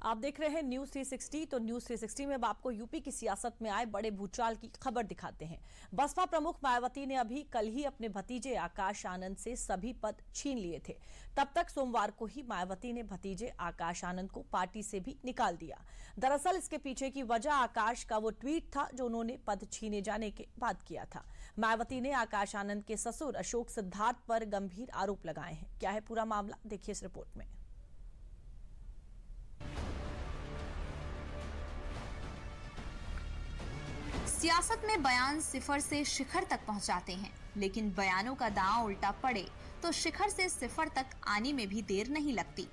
आप देख रहे हैं न्यूज 360। तो न्यूज 360 में अब आपको यूपी की सियासत में आए बड़े भूचाल की खबर दिखाते हैं। बसपा प्रमुख मायावती ने अभी कल ही अपने भतीजे आकाश आनंद से सभी पद छीन लिए थे। तब तक सोमवार को ही मायावती ने भतीजे आकाश आनंद को पार्टी से भी निकाल दिया। दरअसल इसके पीछे की वजह आकाश का वो ट्वीट था जो उन्होंने पद छीने जाने के बाद किया था। मायावती ने आकाश आनंद के ससुर अशोक सिद्धार्थ पर गंभीर आरोप लगाए हैं। क्या है पूरा मामला, देखिए इस रिपोर्ट में। सियासत में बयान सिफर से शिखर तक पहुंचाते हैं, लेकिन बयानों का दांव उल्टा पड़े तो शिखर से सिफर तक आने में भी देर नहीं लगती।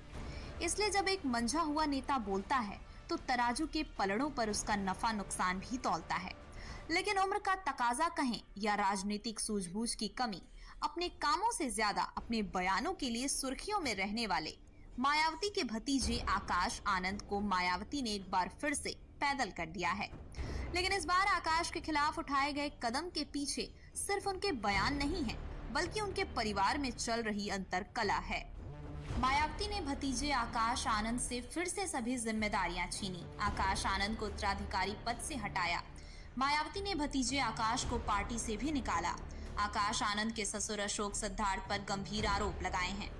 इसलिए जब एक मंझा हुआ नेता बोलता है तो तराजू के पलड़ों पर उसका नफा नुकसान भी तौलता है। लेकिन उम्र का तकाजा कहें या राजनीतिक सूझबूझ की कमी, अपने कामों से ज्यादा अपने बयानों के लिए सुर्खियों में रहने वाले मायावती के भतीजे आकाश आनंद को मायावती ने एक बार फिर से पैदल कर दिया है। लेकिन इस बार आकाश के खिलाफ उठाए गए कदम के पीछे सिर्फ उनके बयान नहीं है, बल्कि उनके परिवार में चल रही अंतरकलह है। मायावती ने भतीजे आकाश आनंद से फिर से सभी जिम्मेदारियां छीनी। आकाश आनंद को उत्तराधिकारी पद से हटाया। मायावती ने भतीजे आकाश को पार्टी से भी निकाला। आकाश आनंद के ससुर अशोक सिद्धार्थ पर गंभीर आरोप लगाए हैं।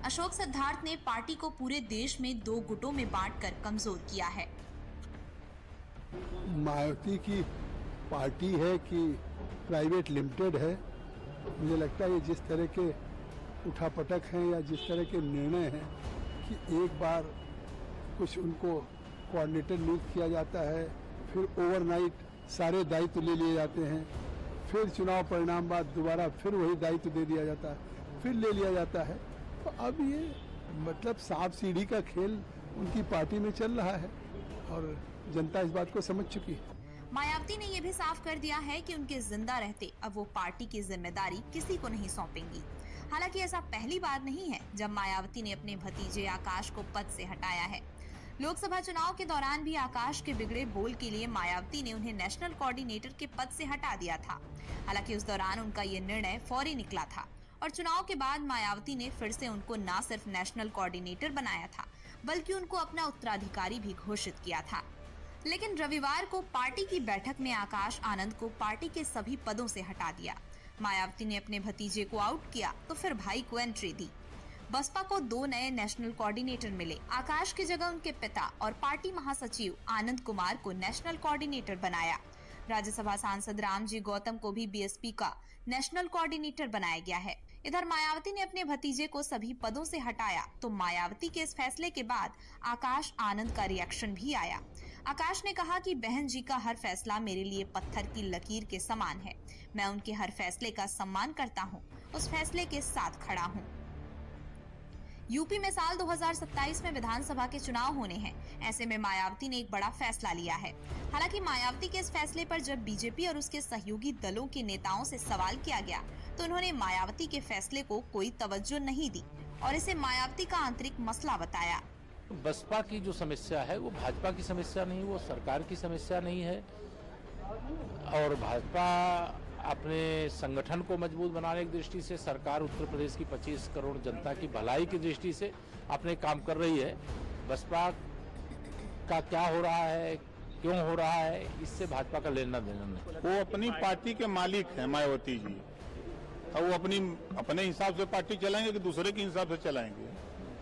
अशोक सिद्धार्थ ने पार्टी को पूरे देश में 2 गुटों में बांटकर कमजोर किया है। मायावती की पार्टी है कि प्राइवेट लिमिटेड है, मुझे लगता है ये जिस तरह के उठापटक हैं या जिस तरह के निर्णय हैं कि एक बार कुछ उनको कोऑर्डिनेटर नियुक्त किया जाता है, फिर ओवरनाइट सारे दायित्व ले लिए जाते हैं, फिर चुनाव परिणाम बाद दोबारा फिर वही दायित्व दे दिया जाता है, फिर ले लिया जाता है। तो अब ये मतलब सांप सीढ़ी का खेल उनकी पार्टी में चल रहा है और जनता इस बात को समझ चुकी है। मायावती ने यह भी साफ कर दिया है कि उनके जिंदा रहते अब वो पार्टी की जिम्मेदारी किसी को नहीं सौंपेंगी। हालांकि ऐसा पहली बार नहीं है जब मायावती ने अपने भतीजे आकाश को पद से हटाया है। लोकसभा चुनाव के दौरान भी आकाश के बिगड़े बोल के लिए मायावती ने उन्हें नेशनल कोऑर्डिनेटर के पद से हटा दिया था। हालांकि उस दौरान उनका ये निर्णय फौरी निकला था और चुनाव के बाद मायावती ने फिर से उनको न सिर्फ नेशनल कोऑर्डिनेटर बनाया था, बल्कि उनको अपना उत्तराधिकारी भी घोषित किया था। लेकिन रविवार को पार्टी की बैठक में आकाश आनंद को पार्टी के सभी पदों से हटा दिया। मायावती ने अपने भतीजे को आउट किया तो फिर भाई को एंट्री दी। बसपा को 2 नए नेशनल कोऑर्डिनेटर मिले। आकाश की जगह उनके पिता और पार्टी महासचिव आनंद कुमार को नेशनल कोऑर्डिनेटर बनाया। राज्यसभा सांसद रामजी गौतम को भी बीएसपी का नेशनल कोऑर्डिनेटर बनाया गया है। इधर मायावती ने अपने भतीजे को सभी पदों से हटाया तो मायावती के इस फैसले के बाद आकाश आनंद का रिएक्शन भी आया। आकाश ने कहा कि बहन जी का हर फैसला मेरे लिए पत्थर की लकीर के समान है। मैं उनके हर फैसले का सम्मान करता हूँ, उस फैसले के साथ खड़ा हूँ। यूपी में साल 2027 में विधानसभा के चुनाव होने हैं। ऐसे में मायावती ने एक बड़ा फैसला लिया है। हालांकि मायावती के इस फैसले पर जब बीजेपी और उसके सहयोगी दलों के नेताओं से सवाल किया गया तो उन्होंने मायावती के फैसले को कोई तवज्जो नहीं दी और इसे मायावती का आंतरिक मसला बताया। बसपा की जो समस्या है वो भाजपा की समस्या नहीं, वो सरकार की समस्या नहीं है। और भाजपा अपने संगठन को मजबूत बनाने की दृष्टि से, सरकार उत्तर प्रदेश की 25 करोड़ जनता की भलाई की दृष्टि से अपने काम कर रही है। बसपा का क्या हो रहा है, क्यों हो रहा है, इससे भाजपा का लेना देना नहीं। वो अपनी पार्टी के मालिक हैं मायावती जी, और वो अपने हिसाब से पार्टी चलाएंगे कि दूसरे के हिसाब से चलाएंगे।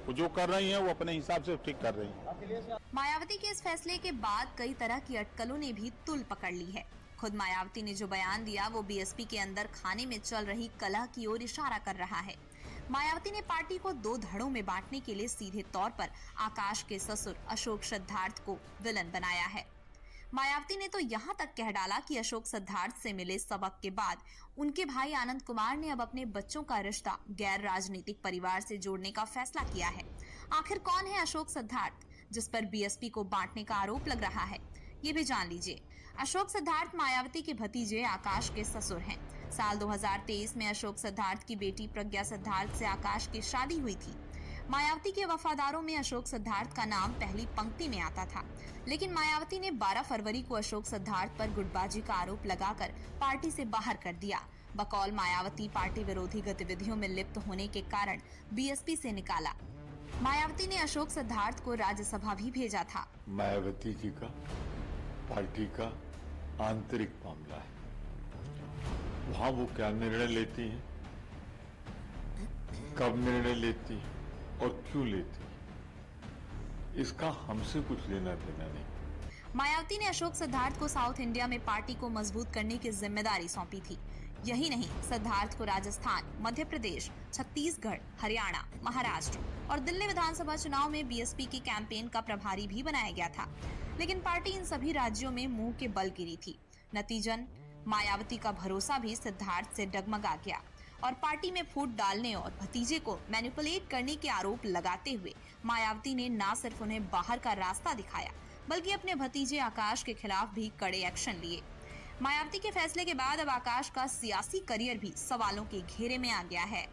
वो जो कर रही हैं वो अपने हिसाब से ठीक कर रही हैं। मायावती के इस फैसले के बाद कई तरह की अटकलों ने भी तुल पकड़ ली है। खुद मायावती ने जो बयान दिया वो बीएसपी के अंदर खाने में चल रही कलह की ओर इशारा कर रहा है। मायावती ने पार्टी को 2 धड़ों में बांटने के लिए सीधे तौर पर आकाश के ससुर अशोक सिद्धार्थ को विलन बनाया है। मायावती ने तो यहाँ तक कह डाला कि अशोक सिद्धार्थ से मिले सबक के बाद उनके भाई आनंद कुमार ने अब अपने बच्चों का रिश्ता गैर राजनीतिक परिवार से जोड़ने का फैसला किया है। आखिर कौन है अशोक सिद्धार्थ जिस पर बीएसपी को बांटने का आरोप लग रहा है, ये भी जान लीजिए। अशोक सिद्धार्थ मायावती के भतीजे आकाश के ससुर हैं। साल 2023 में अशोक सिद्धार्थ की बेटी प्रज्ञा सिद्धार्थ से आकाश की शादी हुई थी। मायावती के वफादारों में अशोक सिद्धार्थ का नाम पहली पंक्ति में आता था, लेकिन मायावती ने 12 फरवरी को अशोक सिद्धार्थ पर गुटबाजी का आरोप लगाकर पार्टी से बाहर कर दिया। बकौल मायावती पार्टी विरोधी गतिविधियों में लिप्त होने के कारण बीएसपी से निकाला। मायावती ने अशोक सिद्धार्थ को राज्यसभा भी भेजा था। मायावती जी का पार्टी का आंतरिक मामला है, वहां वो क्या निर्णय लेती हैं, कब निर्णय लेती हैं और क्यों लेती हैं, इसका हमसे कुछ लेना देना नहीं। मायावती ने अशोक सिद्धार्थ को साउथ इंडिया में पार्टी को मजबूत करने की जिम्मेदारी सौंपी थी। यही नहीं, सिद्धार्थ को राजस्थान, मध्य प्रदेश, छत्तीसगढ़, हरियाणा, महाराष्ट्र और दिल्ली विधानसभा चुनाव में बीएसपी की कैंपेन का प्रभारी भी बनाया गया था। लेकिन पार्टी इन सभी राज्यों में मुंह के बल गिरी थी। नतीजन मायावती का भरोसा भी सिद्धार्थ से डगमगा गया और पार्टी में फूट डालने और भतीजे को मैनिपुलेट करने के आरोप लगाते हुए मायावती ने न सिर्फ उन्हें बाहर का रास्ता दिखाया, बल्कि अपने भतीजे आकाश के खिलाफ भी कड़े एक्शन लिए। मायावती के फैसले के बाद अब आकाश का सियासी करियर भी सवालों के घेरे में आ गया है।